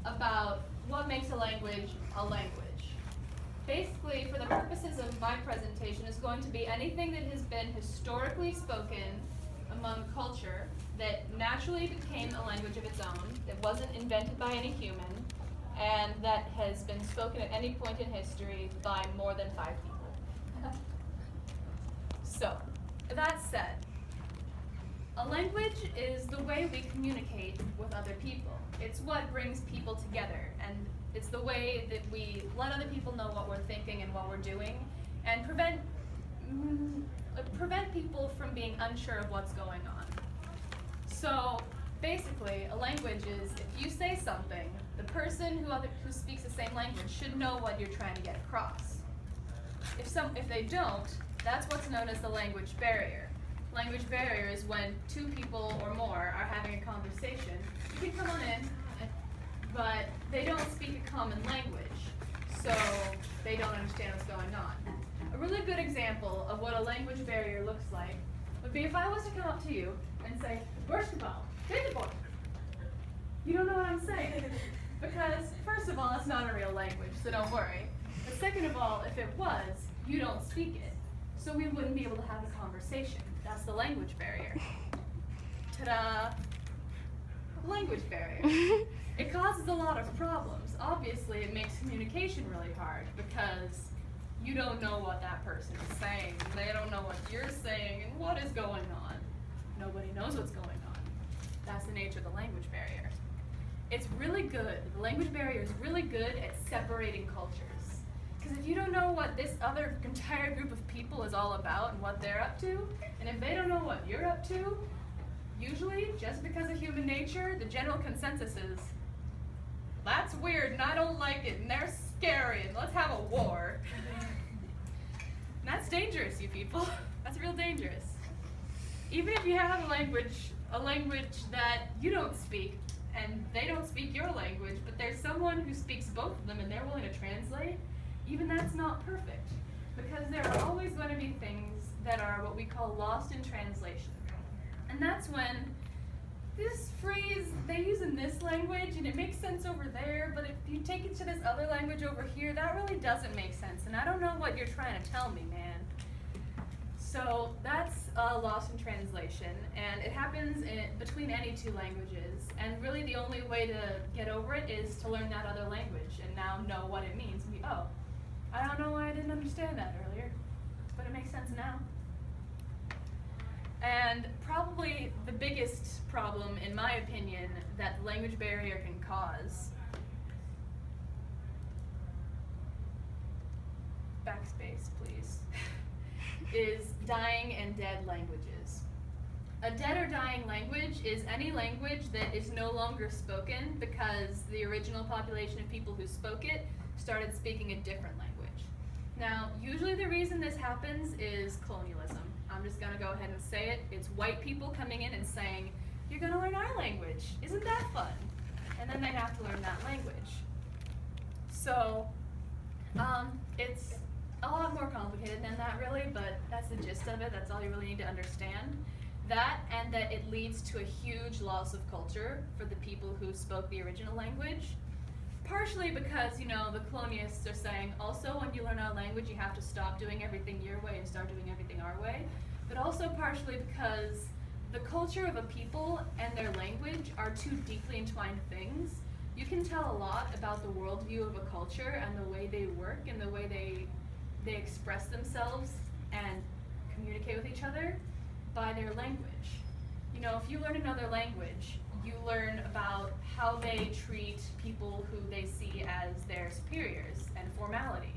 about what makes a language a language. Basically, for the purposes of my presentation, is going to be anything that has been historically spoken among culture that naturally became a language of its own, that wasn't invented by any human, and that has been spoken at any point in history by more than 5 people. So, that said, a language is the way we communicate with other people. It's what brings people together, and it's the way that we let other people know what we're thinking and what we're doing, and prevent people from being unsure of what's going on. So basically, a language is if you say something, the person who speaks the same language should know what you're trying to get across. If they don't, that's what's known as the language barrier. Language barrier is when 2 people or more are having a conversation. You can come on in, but they don't speak a common language, so they don't understand what's going on. A really good example of what a language barrier looks like would be if I was to come up to you and say, "Basketball, baseball." You don't know what I'm saying, because first of all, it's not a real language, so don't worry. But second of all, if it was, you don't speak it, so we wouldn't be able to have a conversation. That's the language barrier. Ta-da! Language barrier. It causes a lot of problems. Obviously, it makes communication really hard because you don't know what that person is saying. They don't know what you're saying and what is going on. Nobody knows what's going on. That's the nature of the language barrier. It's really good. The language barrier is really good at separating cultures. Because if you don't know what this other entire group of people is all about and what they're up to, and if they don't know what you're up to, usually, just because of human nature, the general consensus is, that's weird and I don't like it and they're scary and let's have a war. And that's dangerous, you people. That's real dangerous. Even if you have a language that you don't speak and they don't speak your language, but there's someone who speaks both of them and they're willing to translate, even that's not perfect. Because there are always going to be things that are what we call lost in translation. And that's when this phrase they use in this language and it makes sense over there, but if you take it to this other language over here, that really doesn't make sense. And I don't know what you're trying to tell me, man. So that's lost in translation, and it happens between any 2 languages. And really the only way to get over it is to learn that other language and now know what it means. And oh, I don't know why I didn't understand that earlier, but it makes sense now. And probably the biggest problem, in my opinion, that the language barrier can cause, backspace please, is dying and dead languages. A dead or dying language is any language that is no longer spoken because the original population of people who spoke it started speaking a different language. Now, usually the reason this happens is colonialism. I'm just going to go ahead and say it. It's white people coming in and saying, "You're going to learn our language. Isn't that fun?" And then they have to learn that language. So it's a lot more complicated than that, really, but that's the gist of it. That's all you really need to understand. That, and that it leads to a huge loss of culture for the people who spoke the original language. Partially because, the colonialists are saying, also when you learn our language, you have to stop doing everything your way and start doing everything our way. But also partially because the culture of a people and their language are 2 deeply entwined things. You can tell a lot about the worldview of a culture and the way they work and the way they express themselves and communicate with each other by their language. If you learn another language, you learn about how they treat people who they see as their superiors and formality.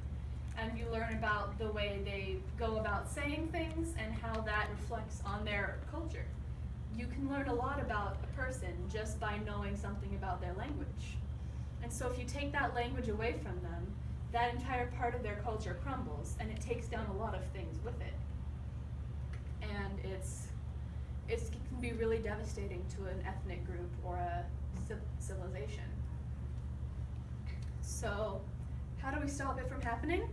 And you learn about the way they go about saying things and how that reflects on their culture. You can learn a lot about a person just by knowing something about their language. And so if you take that language away from them, that entire part of their culture crumbles, and it takes down a lot of things with it. And it can be really devastating to an ethnic group or a civilization. So, how do we stop it from happening?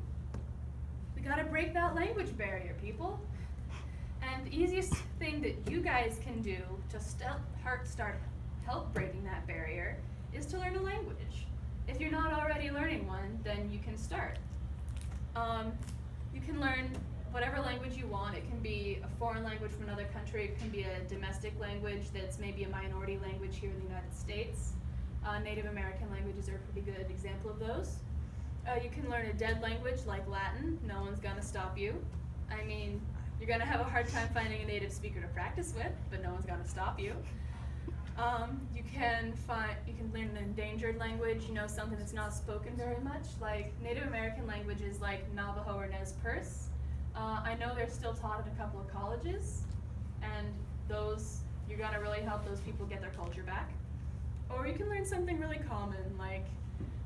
We gotta break that language barrier, people. And the easiest thing that you guys can do to help breaking that barrier is to learn a language. you're not already learning one, then you can start. You can learn whatever language you want. It can be a foreign language from another country. It can be a domestic language that's maybe a minority language here in the United States. Native American languages are a pretty good example of those. You can learn a dead language like Latin. No one's going to stop you. I mean, you're going to have a hard time finding a native speaker to practice with, but no one's going to stop you. You can learn an endangered language, something that's not spoken very much, like Native American languages like Navajo or Nez Perce. I know they're still taught at a couple of colleges, and you're going to really help those people get their culture back. Or you can learn something really common, like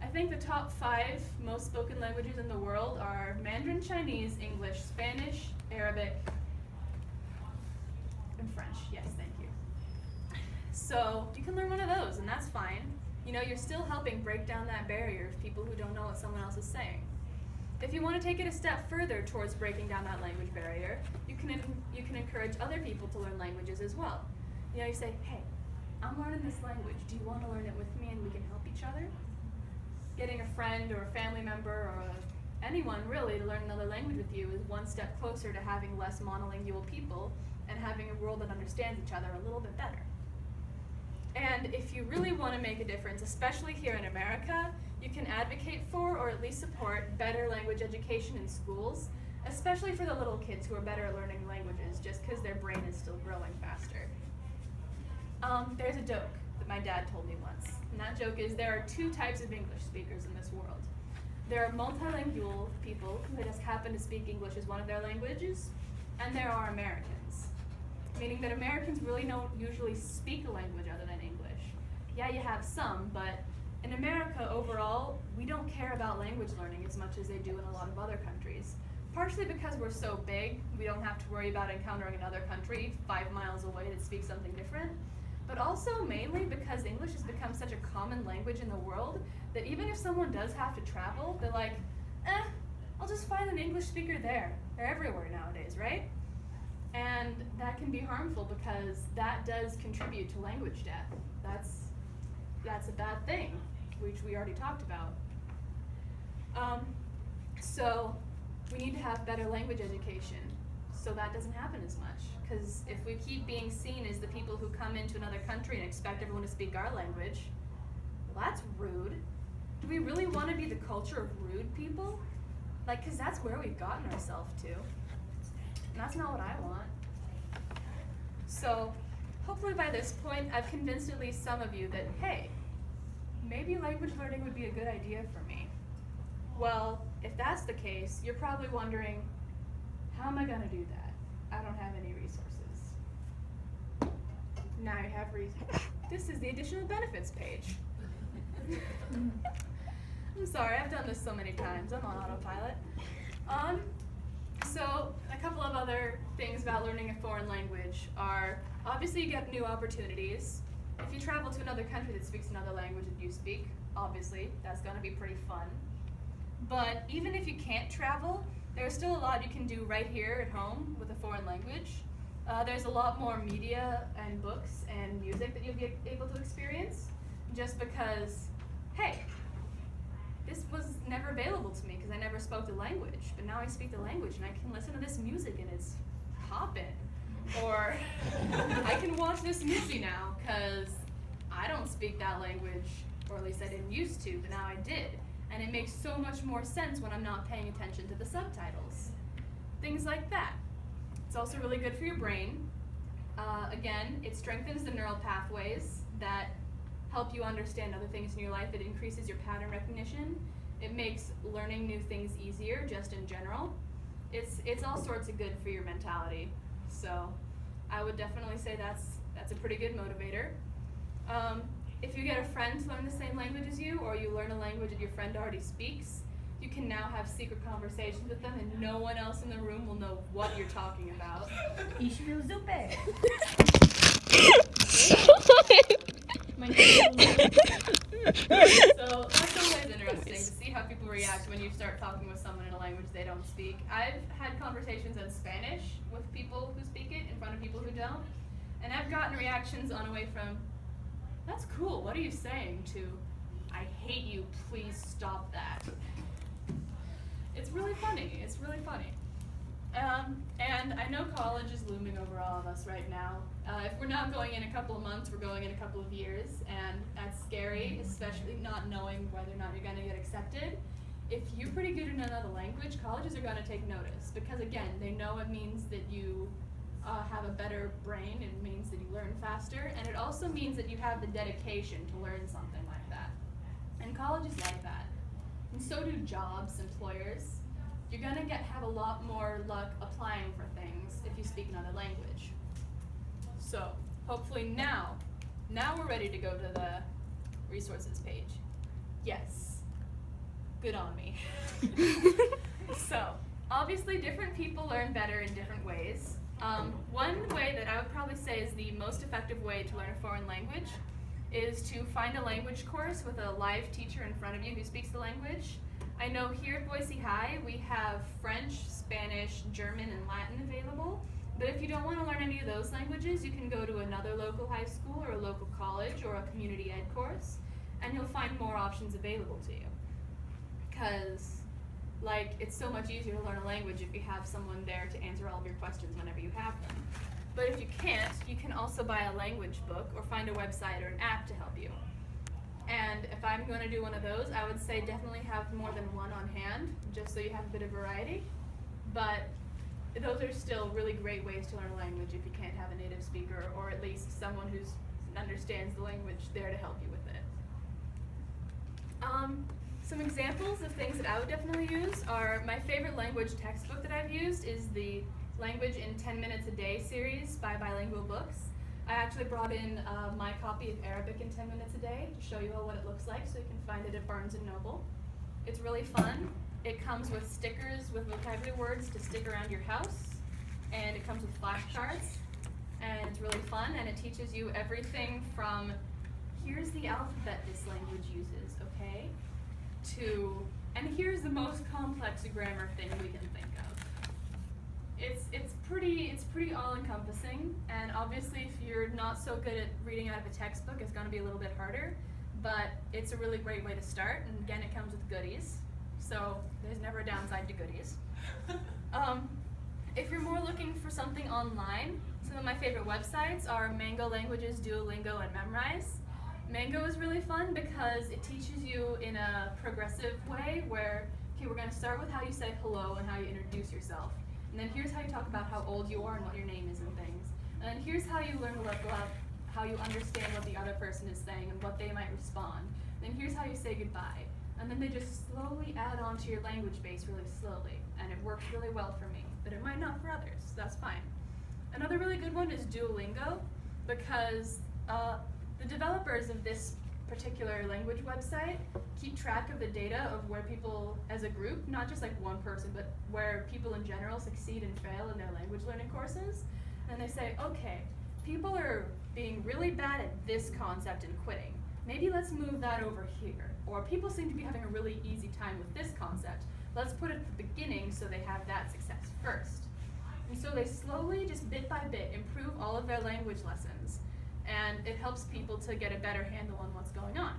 I think the top 5 most spoken languages in the world are Mandarin Chinese, English, Spanish, Arabic, and French. Yes, thank you. So you can learn one of those, and that's fine. You're still helping break down that barrier of people who don't know what someone else is saying. If you want to take it a step further towards breaking down that language barrier, you can encourage other people to learn languages as well. You say, hey, I'm learning this language. Do you want to learn it with me and we can help each other? Getting a friend or a family member or anyone really to learn another language with you is one step closer to having less monolingual people and having a world that understands each other a little bit better. And if you really want to make a difference, especially here in America, you can advocate for or at least support better language education in schools, especially for the little kids who are better at learning languages just because their brain is still growing faster. There's a joke that my dad told me once, and that joke is there are 2 types of English speakers in this world. There are multilingual people who just happen to speak English as one of their languages, and there are Americans, meaning that Americans really don't usually speak a language other than English. Yeah, you have some, but in America overall, we don't care about language learning as much as they do in a lot of other countries. Partially because we're so big, we don't have to worry about encountering another country 5 miles away that speaks something different. But also mainly because English has become such a common language in the world that even if someone does have to travel, they're like, I'll just find an English speaker there. They're everywhere nowadays, right? And that can be harmful because that does contribute to language death. That's a bad thing, which we already talked about. So we need to have better language education so that doesn't happen as much. Because if we keep being seen as the people who come into another country and expect everyone to speak our language, well, that's rude. Do we really want to be the culture of rude people? Because that's where we've gotten ourselves to. And that's not what I want. So hopefully by this point, I've convinced at least some of you that, hey, maybe language learning would be a good idea for me. Well, if that's the case, you're probably wondering, how am I going to do that? I don't have any resources. Now you have resources. This is the additional benefits page. I'm sorry, I've done this so many times. I'm on autopilot. So a couple of other things about learning a foreign language are, obviously you get new opportunities. If you travel to another country that speaks another language that you speak, obviously that's going to be pretty fun. But even if you can't travel, there's still a lot you can do right here at home with a foreign language. There's a lot more media and books and music that you'll be able to experience just because, hey, this was never available to me because I never spoke the language, but now I speak the language and I can listen to this music and it's poppin'. Or I can watch this movie now because I don't speak that language, or at least I didn't used to, but now I did. And it makes so much more sense when I'm not paying attention to the subtitles. Things like that. It's also really good for your brain. Again, it strengthens the neural pathways that help you understand other things in your life. It increases your pattern recognition. It makes learning new things easier, just in general. It's all sorts of good for your mentality. So I would definitely say that's a pretty good motivator. If you get a friend to learn the same language as you, or you learn a language that your friend already speaks, you can now have secret conversations with them and no one else in the room will know what you're talking about. So that's always interesting to see how people react when you start talking with someone in a language they don't speak. I've had conversations in Spanish with people who speak it in front of people who don't, and I've gotten reactions on a way from, that's cool, what are you saying, to, I hate you, please stop that. It's really funny, it's really funny. And I know college is looming over all of us right now. If we're not going in a couple of months, we're going in a couple of years, and that's scary, especially not knowing whether or not you're going to get accepted. If you're pretty good in another language, colleges are going to take notice, because again, they know it means that you have a better brain, it means that you learn faster, and it also means that you have the dedication to learn something like that. And colleges like that. And so do jobs, employers. You're gonna have a lot more luck applying for things if you speak another language. So, hopefully now we're ready to go to the resources page. Yes. Good on me. So, obviously different people learn better in different ways. One way that I would probably say is the most effective way to learn a foreign language is to find a language course with a live teacher in front of you who speaks the language. I know here at Boise High we have French, Spanish, German, and Latin available, but if you don't want to learn any of those languages, you can go to another local high school or a local college or a community ed course, and you'll find more options available to you. Because it's so much easier to learn a language if you have someone there to answer all of your questions whenever you have them. But if you can't, you can also buy a language book or find a website or an app to help you. And if I'm going to do one of those, I would say definitely have more than one on hand, just so you have a bit of variety. But those are still really great ways to learn a language if you can't have a native speaker, or at least someone who understands the language there to help you with it. Some examples of things that I would definitely use are, my favorite language textbook that I've used is the Language in 10 Minutes a Day series by Bilingual Books. I actually brought in my copy of Arabic in 10 Minutes a Day to show you all what it looks like, so you can find it at Barnes & Noble. It's really fun. It comes with stickers with vocabulary words to stick around your house, and it comes with flashcards, and it's really fun, and it teaches you everything from, here's the alphabet this language uses, okay, to, and here's the most complex grammar thing we can think of. It's pretty all-encompassing, and obviously if you're not so good at reading out of a textbook, it's going to be a little bit harder, but it's a really great way to start, and again, it comes with goodies, so there's never a downside to goodies. If you're more looking for something online, some of my favorite websites are Mango Languages, Duolingo, and Memrise. Mango is really fun because it teaches you in a progressive way where, okay, we're going to start with how you say hello and how you introduce yourself. And then here's how you talk about how old you are and what your name is and things. And then here's how you learn to level up, how you understand what the other person is saying and what they might respond. And then here's how you say goodbye. And then they just slowly add on to your language base really slowly. And it works really well for me, but it might not for others, so that's fine. Another really good one is Duolingo, because the developers of this particular language website keep track of the data of where people as a group, not just like one person, but where people in general succeed and fail in their language learning courses. And they say, okay, people are being really bad at this concept and quitting. Maybe let's move that over here. Or people seem to be having a really easy time with this concept. Let's put it at the beginning so they have that success first. And so they slowly, just bit by bit, improve all of their language lessons. And it helps people to get a better handle on what's going on.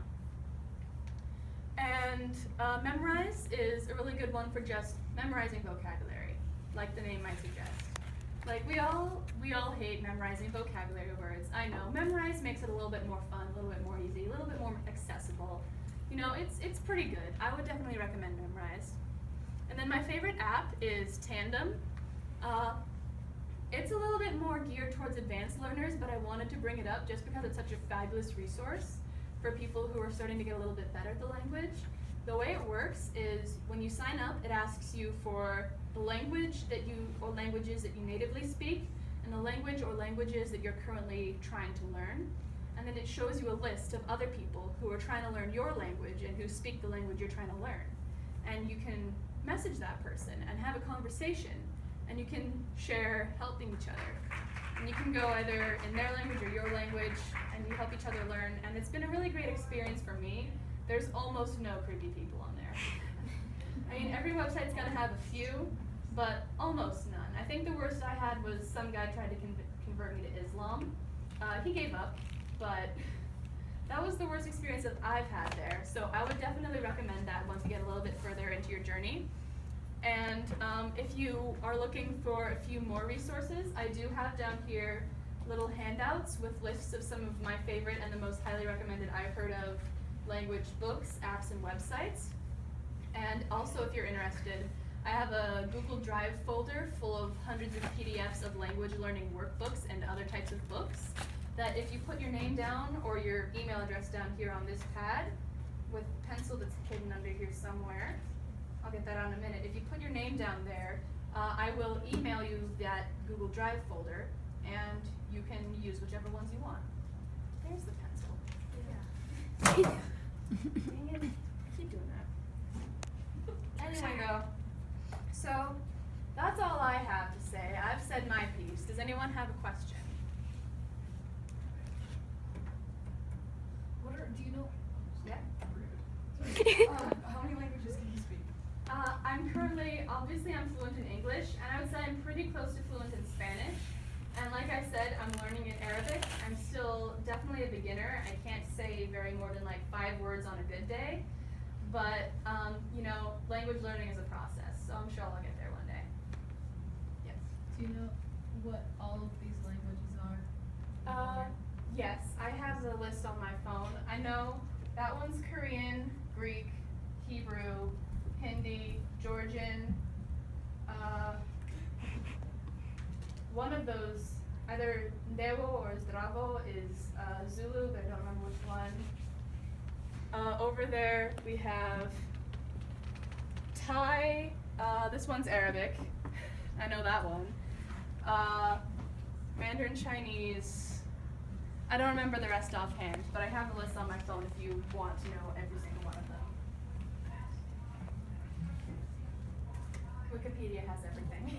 And Memrise is a really good one for just memorizing vocabulary, like the name might suggest. Like we all hate memorizing vocabulary words. I know. Memrise makes it a little bit more fun, a little bit more easy, a little bit more accessible. You know, it's pretty good. I would definitely recommend Memrise. And then my favorite app is Tandem. It's a little bit more geared towards advanced learners, but I wanted to bring it up just because it's such a fabulous resource for people who are starting to get a little bit better at the language. The way it works is when you sign up, it asks you for the language that you, or languages that you natively speak, and the language or languages that you're currently trying to learn. And then it shows you a list of other people who are trying to learn your language and who speak the language you're trying to learn. And you can message that person and have a conversation. And you can share helping each other. And you can go either in their language or your language, and you help each other learn. And it's been a really great experience for me. There's almost no creepy people on there. I mean, every website's gonna have a few, but almost none. I think the worst I had was some guy tried to convert me to Islam. He gave up, but that was the worst experience that I've had there. So I would definitely recommend that once you get a little bit further into your journey. And if you are looking for a few more resources, I do have down here little handouts with lists of some of my favorite and the most highly recommended I've heard of language books, apps, and websites. And also, if you're interested, I have a Google Drive folder full of hundreds of PDFs of language learning workbooks and other types of books that if you put your name down or your email address down here on this pad with pencil that's hidden under here somewhere, I'll get that out in a minute. If you put your name down there, I will email you that Google Drive folder and you can use whichever ones you want. There's the pencil. Yeah. Dang it. I keep doing that. Anyway, though, so that's all I have to say. I've said my piece. Does anyone have a question? Do you know? Yeah? How many languages can you speak? I'm currently, obviously I'm fluent in English, and I would say I'm pretty close to fluent in Spanish. And like I said, I'm learning in Arabic. I'm still definitely a beginner. I can't say very more than like 5 words on a good day. But, you know, language learning is a process, so I'm sure I'll get there one day. Yes? Do you know what all of these languages are? Yes, I have the list on my phone. I know that one's Korean, Greek, Hebrew, Hindi, Georgian. One of those, either Ndewo or Zdravo, is Zulu, but I don't remember which one. Over there we have Thai. This one's Arabic. I know that one. Mandarin Chinese. I don't remember the rest offhand, but I have a list on my phone if you want to know every single one of them. Wikipedia has everything.